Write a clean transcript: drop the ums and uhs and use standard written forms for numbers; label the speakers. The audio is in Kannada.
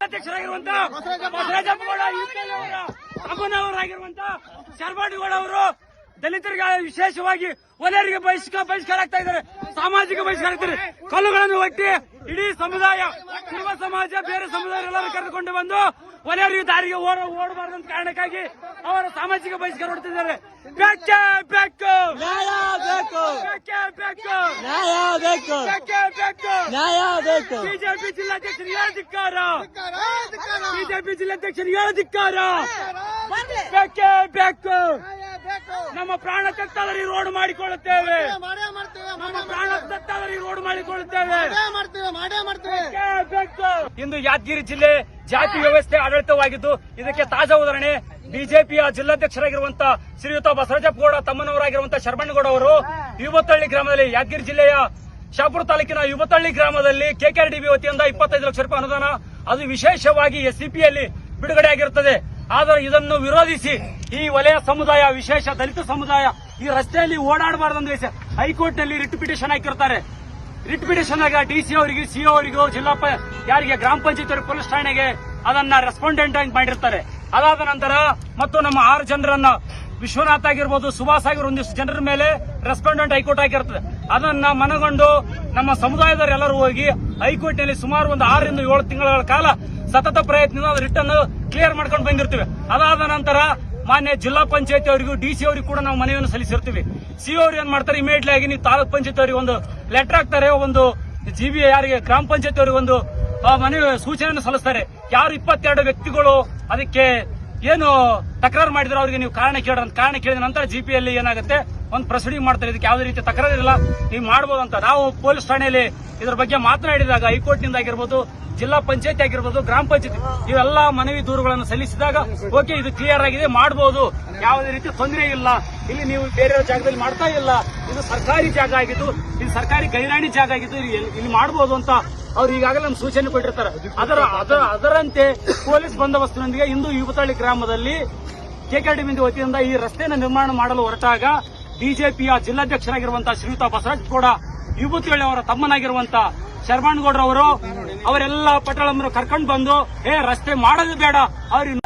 Speaker 1: ಅಧ್ಯಕ್ಷರಾಗಿರುವಂತ ಬಸವರಾಜಪ್ಪಗೌಡ ಅಮ್ಮನವರಾಗಿರುವಂತ ಶರ್ಬಾಡಿಗೌಡ ಅವರು ದಲಿತರಿಗೆ ವಿಶೇಷವಾಗಿ ಒಲೆಯರಿಗೆ ಬಹಿಷ್ಕಾರ ಆಗ್ತಾ ಇದ್ದಾರೆ. ಸಾಮಾಜಿಕ ಬಹಿಷ್ಕಾರ ಆಗ್ತಾರೆ. ಕಲ್ಲುಗಳನ್ನು ಒಟ್ಟಿ ಇಡೀ ಸಮುದಾಯ, ಕುರುಬ ಸಮಾಜ, ಬೇರೆ ಸಮುದಾಯರೆಲ್ಲರೂ ಕರೆದುಕೊಂಡು ಬಂದು ಒಲೆಯರಿಗೆ ದಾರಿಗೆ ಓಡಬಾರದಂತ ಕಾರಣಕ್ಕಾಗಿ ಅವರ ಸಾಮಾಜಿಕ ಬಹಿಷ್ಕಾರ ಹೊಡ್ತಿದ್ದಾರೆ. ಬೇಕೇ ಬೇಕು,
Speaker 2: ನ್ಯಾಯ ಬೇಕು,
Speaker 1: ಬೇಕೇ ಬೇಕು,
Speaker 2: ನ್ಯಾಯ ಬೇಕು,
Speaker 1: ಬೇಕೇ ಬೇಕು,
Speaker 2: ನ್ಯಾಯ ಬೇಕು.
Speaker 1: ಬಿಜೆಪಿ ಜಿಲ್ಲಾಧ್ಯಕ್ಷರಿಗೆ ಧಿಕ್ಕಾರ, ಬಿಜೆಪಿ ಜಿಲ್ಲಾಧ್ಯಕ್ಷರಿಗೆ ಧಿಕ್ಕಾರ. ಬೇಕೇ ಬೇಕು. ನಮ್ಮ ಪ್ರಾಣ ತೆತ್ತಾದರೆ ರೋಡ್ ಮಾಡಿಕೊಳ್ಳುತ್ತೇವೆ, ನಮ್ಮ ಪ್ರಾಣ ತೆತ್ತಾದರೆ ರೋಡ್ ಮಾಡಿಕೊಳ್ಳುತ್ತೇವೆ. ಇಂದು ಯಾದಗಿರಿ ಜಿಲ್ಲೆ ಜಾತಿ ವ್ಯವಸ್ಥೆ ಆಡಳಿತವಾಗಿದ್ದು, ಇದಕ್ಕೆ ತಾಜಾ ಉದಾಹರಣೆ ಬಿಜೆಪಿಯ ಜಿಲ್ಲಾಧ್ಯಕ್ಷರಾಗಿರುವಂತ ಶ್ರೀಯುತ ಬಸವರಾಜಪ್ಪಗೌಡ ತಮ್ಮನವರಾಗಿರುವಂತಹ ಶರಬಣ್ಣಗೌಡ ಅವರು ಯುವತಳ್ಳಿ ಗ್ರಾಮದಲ್ಲಿ, ಯಾದಗಿರಿ ಜಿಲ್ಲೆಯ ಶಾಪುರ ತಾಲೂಕಿನ ಯುವತಳ್ಳಿ ಗ್ರಾಮದಲ್ಲಿ ಕೆಕೆಆರ್ಡಿಬಿ ವತಿಯಿಂದ 25 ಲಕ್ಷ ರೂಪಾಯಿ ಅನುದಾನ, ಅದು ವಿಶೇಷವಾಗಿ ಎಸ್ಸಿಪಿಯಲ್ಲಿ ಬಿಡುಗಡೆ ಆಗಿರುತ್ತದೆ. ಆದರೆ ಇದನ್ನು ವಿರೋಧಿಸಿ ಈ ವಲಯ ಸಮುದಾಯ, ವಿಶೇಷ ದಲಿತ ಸಮುದಾಯ ಈ ರಸ್ತೆಯಲ್ಲಿ ಓಡಾಡಬಾರದಂದ್ರೆ ಹೈಕೋರ್ಟ್ ನಲ್ಲಿ ರಿಟ್ ಪಿಟಿಷನ್ ಹಾಕಿರ್ತಾರೆ. ರಿಟ್ ಪಿಟಿಷನ್ ಆಗ ಡಿಸಿ ಅವರಿಗೆ, ಸಿಒ ಅವರಿಗೂ, ಜಿಲ್ಲಾ ಯಾರಿಗೆ ಗ್ರಾಮ ಪಂಚಾಯತ್ ಅವರಿಗೆ, ಪೊಲೀಸ್ ಠಾಣೆಗೆ ಅದನ್ನ ರೆಸ್ಪಾಂಡೆಂಟ್ ಆಗಿ ಮಾಡಿರ್ತಾರೆ. ಅದಾದ ನಂತರ ಮತ್ತು ನಮ್ಮ 6 ಜನರನ್ನ ವಿಶ್ವನಾಥ್ ಆಗಿರ್ಬೋದು, ಸುಭಾಷ್ ಆಗಿರೋ ಒಂದಿಷ್ಟು ಜನರ ಮೇಲೆ ರೆಸ್ಪಾಂಡೆಂಟ್ ಹೈಕೋರ್ಟ್ ಆಗಿರ್ತದೆ. ಅದನ್ನ ಮನಗೊಂಡು ನಮ್ಮ ಸಮುದಾಯದವರೆಲ್ಲರೂ ಹೋಗಿ ಹೈಕೋರ್ಟ್ ನಲ್ಲಿ ಸುಮಾರು ಒಂದು 6 ರಿಂದ 7 ತಿಂಗಳ ಕಾಲ ಸತತ ಪ್ರಯತ್ನದಿಂದ ರಿಟ್ ಅನ್ನು ಕ್ಲಿಯರ್ ಮಾಡ್ಕೊಂಡು ಬಂದಿರ್ತೀವಿ. ಅದಾದ ನಂತರ ಮಾನ್ಯ ಜಿಲ್ಲಾ ಪಂಚಾಯತ್ ಅವರಿಗೂ, ಡಿಸಿ ಅವರಿಗೂ ಕೂಡ ನಾವು ಮನವಿಯನ್ನು ಸಲ್ಲಿಸಿರ್ತೀವಿ. ಸಿಒ ಅವರು ಏನ್ ಮಾಡ್ತಾರೆ, ಇಮಿಡಿಯೇಟ್ಲಿ ಆಗಿ ನೀವು ತಾಲೂಕ್ ಪಂಚಾಯತ್ ಅವರಿಗೆ ಒಂದು ಲೆಟರ್ ಹಾಕ್ತಾರೆ, ಒಂದು ಜಿಬಿ ಯಾರಿಗೆ ಗ್ರಾಮ ಪಂಚಾಯತ್ ಅವರಿಗೆ ಒಂದು ಮನವಿ ಸೂಚನೆಯನ್ನು ಸಲ್ಲಿಸ್ತಾರೆ. ಯಾರು 22 ವ್ಯಕ್ತಿಗಳು ಅದಕ್ಕೆ ಏನು ತಕರಾರು ಮಾಡಿದ್ರೆ ಅವರಿಗೆ ನೀವು ಕಾರಣ ಕೇಳಿದ ನಂತರ ಜಿಪಿಯಲ್ಲಿ ಏನಾಗುತ್ತೆ, ಒಂದು ಪ್ರೊಸೀಡಿಂಗ್ ಮಾಡ್ತಾರೆ. ಇದಕ್ಕೆ ಯಾವುದೇ ರೀತಿ ತಕರಾರು ಇಲ್ಲ, ನೀವು ಮಾಡಬಹುದು ಅಂತ. ನಾವು ಪೊಲೀಸ್ ಠಾಣೆಯಲ್ಲಿ ಇದರ ಬಗ್ಗೆ ಮಾತನಾಡಿದಾಗ ಹೈಕೋರ್ಟ್ ನಿಂದ ಆಗಿರ್ಬೋದು, ಜಿಲ್ಲಾ ಪಂಚಾಯತ್ ಆಗಿರ್ಬೋದು, ಗ್ರಾಮ ಪಂಚಾಯತ್ ಇವೆಲ್ಲ ಮನವಿ ದೂರುಗಳನ್ನು ಸಲ್ಲಿಸಿದಾಗ ಓಕೆ ಇದು ಕ್ಲಿಯರ್ ಆಗಿದೆ, ಮಾಡಬಹುದು, ಯಾವುದೇ ರೀತಿ ತೊಂದರೆ ಇಲ್ಲ, ಇಲ್ಲಿ ನೀವು ಬೇರೆ ಜಾಗದಲ್ಲಿ ಮಾಡ್ತಾ ಇಲ್ಲ, ಇದು ಸರ್ಕಾರಿ ಜಾಗ ಆಗಿದ್ದು, ಇದು ಸರ್ಕಾರಿ ಗೈರಾಣಿ ಜಾಗ ಆಗಿದ್ದು, ಇಲ್ಲಿ ಮಾಡಬಹುದು ಅಂತ ಅವ್ರು ಈಗಾಗಲೇ ನಮ್ಮ ಸೂಚನೆ ಕೊಟ್ಟಿರ್ತಾರೆ. ಅದರಂತೆ ಪೊಲೀಸ್ ಬಂದೋಬಸ್ತಿನೊಂದಿಗೆ ಇಂದು ಯುವತಳ್ಳಿ ಗ್ರಾಮದಲ್ಲಿ ಕೆಕೆಆರ್ಡಿಬಿ ವತಿಯಿಂದ ಈ ರಸ್ತೆಯನ್ನು ನಿರ್ಮಾಣ ಮಾಡಲು ಹೊರಟಾಗ ಬಿಜೆಪಿಯ ಜಿಲ್ಲಾಧ್ಯಕ್ಷರಾಗಿರುವಂತಹ ಶ್ರೀಯುತ ಬಸವರಾಜಪ್ಪಗೌಡ, ಯುವತಿಯಳ್ಳಿ ಅವರ ತಮ್ಮನಾಗಿರುವಂತಹ ಶರಬಣ್ಣಗೌಡರವರು ಅವರೆಲ್ಲ ಪಟಾಳಮ್ಮರು ಕರ್ಕೊಂಡು ಬಂದು ರಸ್ತೆ ಮಾಡೋದು ಬೇಡ, ಅವ್ರಿಗೆ